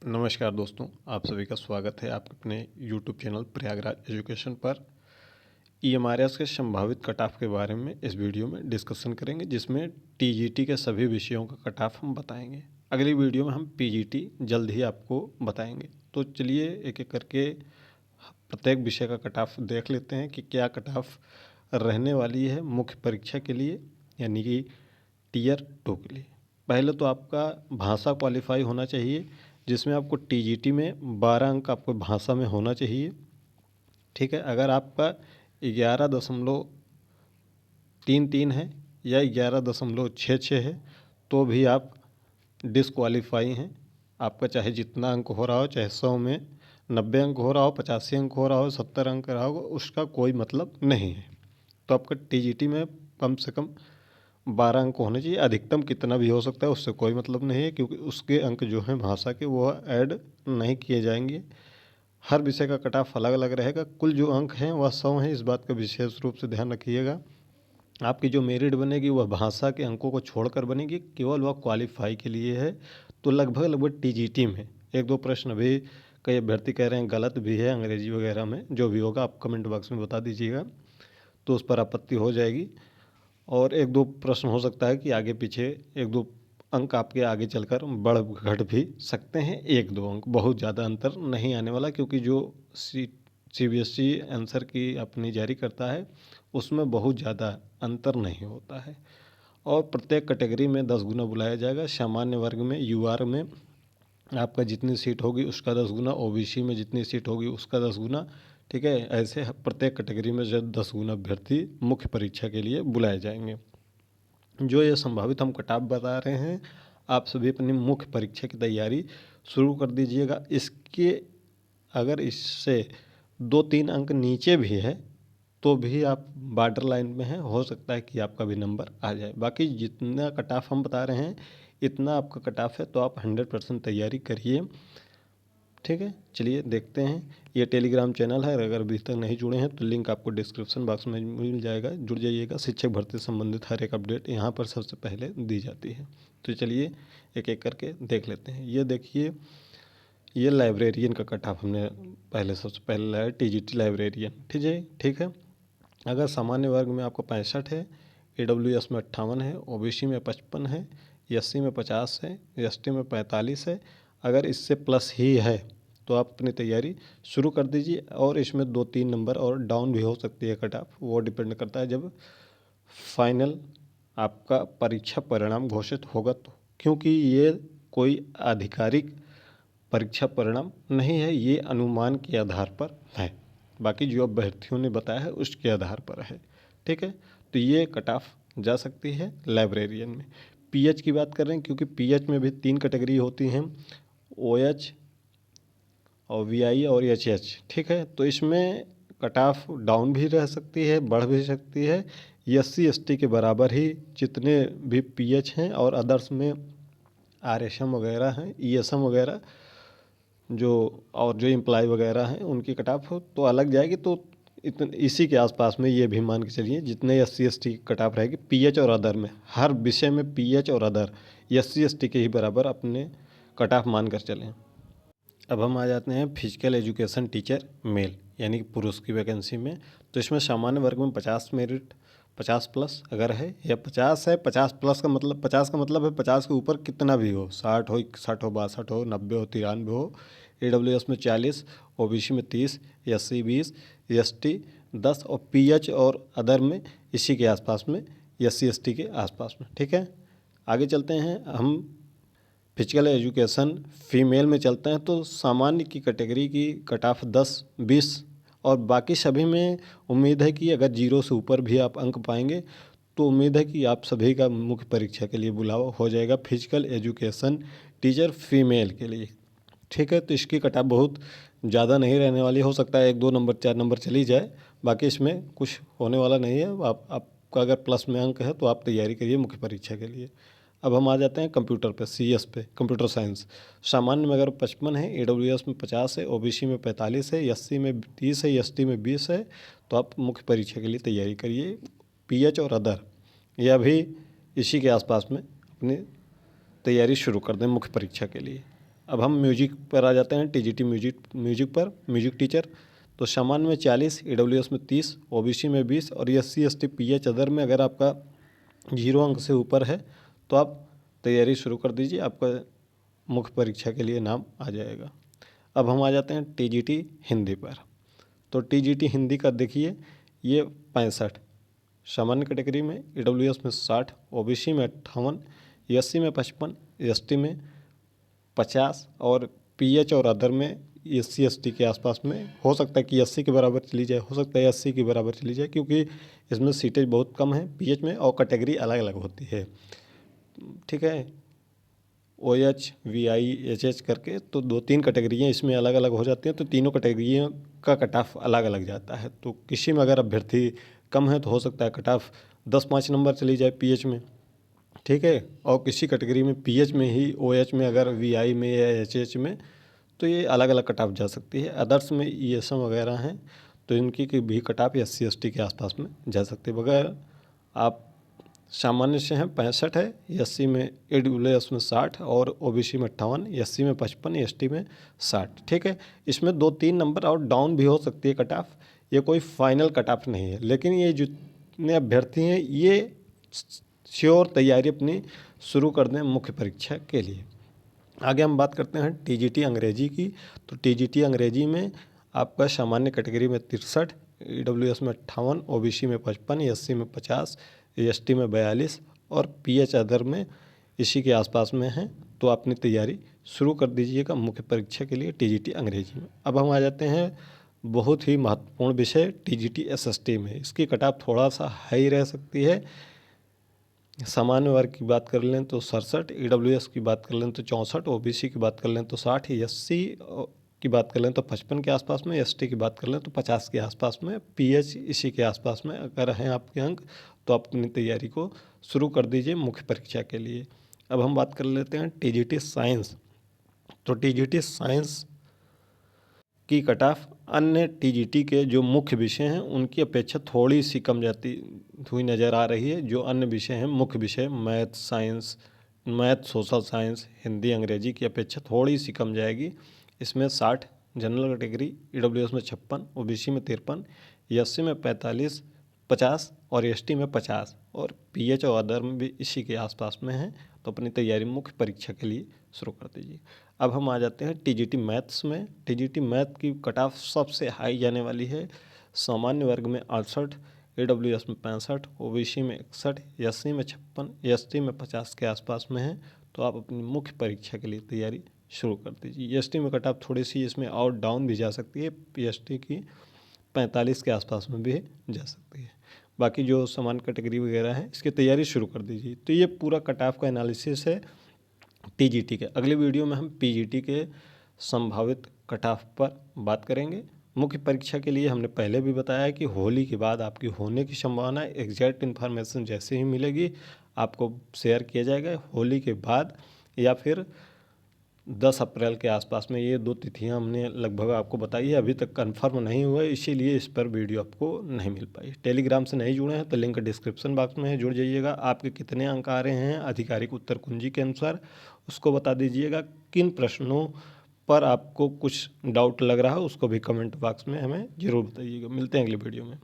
नमस्कार दोस्तों, आप सभी का स्वागत है आपके अपने YouTube चैनल प्रयागराज एजुकेशन पर। EMRS के संभावित कट ऑफ के बारे में इस वीडियो में डिस्कशन करेंगे, जिसमें TGT के सभी विषयों का कट ऑफ हम बताएंगे। अगली वीडियो में हम PGT जल्द ही आपको बताएंगे। तो चलिए एक एक करके प्रत्येक विषय का कट ऑफ देख लेते हैं कि क्या कट ऑफ रहने वाली है मुख्य परीक्षा के लिए, यानी कि टियर 2 के लिए। पहले तो आपका भाषा क्वालिफाई होना चाहिए, जिसमें आपको TGT में 12 अंक आपको भाषा में होना चाहिए। ठीक है, अगर आपका 11.33 है या 11.66 है तो भी आप डिसक्वालीफाई हैं। आपका चाहे जितना अंक हो रहा हो, चाहे 100 में 90 अंक हो रहा हो, 85 अंक हो रहा हो, 70 अंक रहा हो, उसका कोई मतलब नहीं है। तो आपका TGT में कम से कम 12 अंक होने चाहिए। अधिकतम कितना भी हो सकता है, उससे कोई मतलब नहीं है, क्योंकि उसके अंक जो हैं भाषा के वो ऐड नहीं किए जाएंगे। हर विषय का कट ऑफ अलग अलग रहेगा। कुल जो अंक हैं वह 100 हैं, इस बात का विशेष रूप से ध्यान रखिएगा। आपकी जो मेरिट बनेगी वह भाषा के अंकों को छोड़कर बनेगी, केवल वह क्वालिफाई के लिए है। तो लगभग TGT में एक दो प्रश्न अभी कई अभ्यर्थी कह रहे हैं गलत भी है, अंग्रेजी वगैरह में। जो भी होगा आप कमेंट बॉक्स में बता दीजिएगा, तो उस पर आपत्ति हो जाएगी। और एक दो प्रश्न हो सकता है कि आगे पीछे एक दो अंक आपके आगे चलकर बढ़ घट भी सकते हैं, एक दो अंक, बहुत ज़्यादा अंतर नहीं आने वाला, क्योंकि जो CBSE आंसर की अपनी जारी करता है उसमें बहुत ज़्यादा अंतर नहीं होता है। और प्रत्येक कैटेगरी में 10 गुना बुलाया जाएगा। सामान्य वर्ग में UR में आपका जितनी सीट होगी उसका 10 गुना, OBC में जितनी सीट होगी उसका 10 गुना। ठीक है, ऐसे प्रत्येक कैटेगरी में जब 10 गुना अभ्यर्थी मुख्य परीक्षा के लिए बुलाए जाएंगे। जो ये संभावित हम कट ऑफ बता रहे हैं, आप सभी अपनी मुख्य परीक्षा की तैयारी शुरू कर दीजिएगा। इसके अगर इससे 2-3 अंक नीचे भी है तो भी आप बॉर्डर लाइन में हैं, हो सकता है कि आपका भी नंबर आ जाए। बाकी जितना कट ऑफ हम बता रहे हैं इतना आपका कट ऑफ है, तो आप 100% तैयारी करिए। ठीक है, चलिए देखते हैं। ये टेलीग्राम चैनल है, अगर अभी तक नहीं जुड़े हैं तो लिंक आपको डिस्क्रिप्शन बॉक्स में मिल जाएगा, जुड़ जाइएगा। शिक्षक भर्ती संबंधित हर एक अपडेट यहाँ पर सबसे पहले दी जाती है। तो चलिए एक एक करके देख लेते हैं। ये देखिए, ये लाइब्रेरियन का कट ऑफ हमने पहले सबसे पहले लाया, TGT लाइब्रेरियन। ठीक है। अगर सामान्य वर्ग में आपको 65 है, AWS में 58 है, OBC में 55 है, SC में 50 है, ST में 45 है। अगर इससे प्लस ही है तो आप अपनी तैयारी शुरू कर दीजिए। और इसमें 2-3 नंबर और डाउन भी हो सकती है कट ऑफ, वो डिपेंड करता है जब फाइनल आपका परीक्षा परिणाम घोषित होगा तो, क्योंकि ये कोई आधिकारिक परीक्षा परिणाम नहीं है, ये अनुमान के आधार पर है। बाकी जो अभ्यर्थियों ने बताया है उसके आधार पर है। ठीक है, तो ये कट ऑफ जा सकती है लाइब्रेरियन में। PH की बात कर रहे हैं, क्योंकि PH में भी 3 कैटेगरी होती हैं, OH और VI और HH। ठीक है, तो इसमें कट ऑफ डाउन भी रह सकती है, बढ़ भी सकती है। SC ST के बराबर ही जितने भी PH हैं, और अदर्स में RSM वगैरह हैं, ESM वगैरह जो, और जो एम्प्लॉय वगैरह हैं उनकी कट ऑफ तो अलग जाएगी। तो इसी के आसपास में ये भी मान के चलिए जितने SC ST की कट ऑफ रहेगी PH और अदर में, हर विषय में PH और अदर SC ST के ही बराबर अपने कट ऑफ मान कर चलें। अब हम आ जाते हैं फिजिकल एजुकेशन टीचर मेल, यानी कि पुरुष की वैकेंसी में। तो इसमें सामान्य वर्ग में 50 मेरिट, 50 प्लस अगर है, या 50 है, 50 प्लस का मतलब 50 का मतलब है 50 के ऊपर कितना भी हो, 60 हो, 61 हो, 62 हो, 90 हो, 93 हो। AWS में 40, OBC में 30, SC 20, ST 10 और PH और अदर में इसी के आसपास में, SC ST के आसपास में। ठीक है, आगे चलते हैं हम फिजिकल एजुकेशन फीमेल में चलते हैं। तो सामान्य की कैटेगरी की कट ऑफ 10-20 और बाकी सभी में उम्मीद है कि अगर 0 से ऊपर भी आप अंक पाएंगे तो उम्मीद है कि आप सभी का मुख्य परीक्षा के लिए बुलावा हो जाएगा फिजिकल एजुकेशन टीचर फीमेल के लिए। ठीक है, तो इसकी कट ऑफ बहुत ज़्यादा नहीं रहने वाली, हो सकता है 1-2 नंबर 4 नंबर चली जाए, बाकी इसमें कुछ होने वाला नहीं है। आपका अगर प्लस में अंक है तो आप तैयारी करिए मुख्य परीक्षा के लिए। अब हम आ जाते हैं कंप्यूटर पे, CS पे, कंप्यूटर साइंस। सामान्य में अगर 55 है, AWS में 50 है, OBC में 45 है, SC में 30 है, ST में 20 है, तो आप मुख्य परीक्षा के लिए तैयारी करिए। PH और अदर यह भी इसी के आसपास में अपनी तैयारी शुरू कर दें मुख्य परीक्षा के लिए। अब हम म्यूजिक पर आ जाते हैं, टीजीटी म्यूजिक पर, म्यूजिक टीचर। तो सामान्य में 40, ईडब्ल्यूएस में 30, ओबीसी में 20 और एससी एसटी पीएच अदर में अगर आपका 0 अंक से ऊपर है तो आप तैयारी शुरू कर दीजिए, आपका मुख्य परीक्षा के लिए नाम आ जाएगा। अब हम आ जाते हैं टीजीटी हिंदी पर। तो टीजीटी हिंदी का देखिए, ये 65 सामान्य कैटेगरी में, ईडब्ल्यूएस में 60, ओबीसी में 58, एससी में 55, एसटी में 50 और पीएच और अदर में एससी एसटी के आसपास में। हो सकता है कि 80 के बराबर चली जाए, हो सकता है 80 के बराबर चली जाए, क्योंकि इसमें सीटेज बहुत कम है पीएच में और कैटेगरी अलग अलग होती है। ठीक है, OH VI HH करके तो 2-3 कैटेगरियाँ इसमें अलग अलग हो जाती हैं, तो तीनों कैटेगरियों का कट ऑफ अलग अलग जाता है। तो किसी में अगर अभ्यर्थी कम है तो हो सकता है कट ऑफ 10-5 नंबर चली जाए पीएच में। ठीक है, और किसी कैटेगरी में पीएच में ही OH में अगर VI में या HH में तो ये अलग अलग कट ऑफ जा सकती है। अदर्स में ESM वगैरह हैं तो इनकी की भी कट ऑफ SC ST के आसपास में जा सकती है। बगैर आप सामान्य से हैं 65 है, एससी में ईडब्ल्यूएस में 60 और ओबीसी में 58, एससी में 55, एसटी में 60। ठीक है, इसमें 2-3 नंबर और डाउन भी हो सकती है कट ऑफ, ये कोई फाइनल कट ऑफ नहीं है। लेकिन ये जितने अभ्यर्थी हैं ये श्योर तैयारी अपनी शुरू कर दें मुख्य परीक्षा के लिए। आगे हम बात करते हैं टीजीटी अंग्रेजी की। तो टीजीटी अंग्रेजी में आपका सामान्य कैटेगरी में 63, ईडब्ल्यूएस में 58, ओबीसी में 55, एससी में 50, एसटी में 42 और पीएच अदर में इसी के आसपास में हैं। तो अपनी तैयारी शुरू कर दीजिएगा मुख्य परीक्षा के लिए टीजीटी अंग्रेजी में। अब हम आ जाते हैं बहुत ही महत्वपूर्ण विषय टीजीटी एसएसटी में। इसकी कट ऑफ थोड़ा सा हाई रह सकती है। सामान्य वर्ग की बात कर लें तो 67, ईडब्ल्यूएस की बात कर लें तो 64, ओबीसी की बात कर लें तो 60, एससी की बात कर लें तो 55 के आसपास में, एसटी की बात कर लें तो 50 के आसपास में, पीएच इसी के आसपास में अगर हैं आपके अंक तो आप अपनी तैयारी को शुरू कर दीजिए मुख्य परीक्षा के लिए। अब हम बात कर लेते हैं टीजीटी साइंस। तो टीजीटी साइंस की कट ऑफ अन्य टीजीटी के जो मुख्य विषय हैं उनकी अपेक्षा थोड़ी सी कम जाती हुई नज़र आ रही है। जो अन्य विषय हैं, मुख्य विषय math science, math social science, Hindi अंग्रेजी की अपेक्षा थोड़ी सी कम जाएगी। इसमें 60 जनरल कैटेगरी, ईडब्ल्यूएस में 56, ओबीसी में 53, एससी में 45, 50 और एसटी में 50 और पीएच और अदर में भी इसी के आसपास में हैं। तो अपनी तैयारी मुख्य परीक्षा के लिए शुरू कर दीजिए। अब हम आ जाते हैं टीजीटी मैथ्स में। टीजीटी मैथ की कट ऑफ सबसे हाई जाने वाली है। सामान्य वर्ग में 68, ईडब्ल्यूएस में 65, ओबीसी में 61, एससी में 56, एसटी में 50 के आसपास में है। तो आप अपनी मुख्य परीक्षा के लिए तैयारी शुरू कर दीजिए। एसटी में कट ऑफ थोड़ी सी इसमें और डाउन भी जा सकती है, पीएचटी की 45 के आसपास में भी जा सकती है। बाकी जो सामान्य कैटेगरी वगैरह है इसकी तैयारी शुरू कर दीजिए। तो ये पूरा कट ऑफ का एनालिसिस है टीजीटी के। अगले वीडियो में हम पीजीटी के संभावित कट ऑफ पर बात करेंगे। मुख्य परीक्षा के लिए हमने पहले भी बताया कि होली के बाद आपकी होने की संभावना, एग्जैक्ट इन्फॉर्मेशन जैसे ही मिलेगी आपको शेयर किया जाएगा। होली के बाद या फिर 10 अप्रैल के आसपास में, ये 2 तिथियां हमने लगभग आपको बताई है। अभी तक कंफर्म नहीं हुआ है, इसीलिए इस पर वीडियो आपको नहीं मिल पाई। टेलीग्राम से नहीं जुड़े हैं तो लिंक डिस्क्रिप्शन बॉक्स में है, जुड़ जाइएगा। आपके कितने अंक आ रहे हैं आधिकारिक उत्तर कुंजी के अनुसार उसको बता दीजिएगा। किन प्रश्नों पर आपको कुछ डाउट लग रहा है उसको भी कमेंट बॉक्स में हमें ज़रूर बताइएगा। मिलते हैं अगले वीडियो में।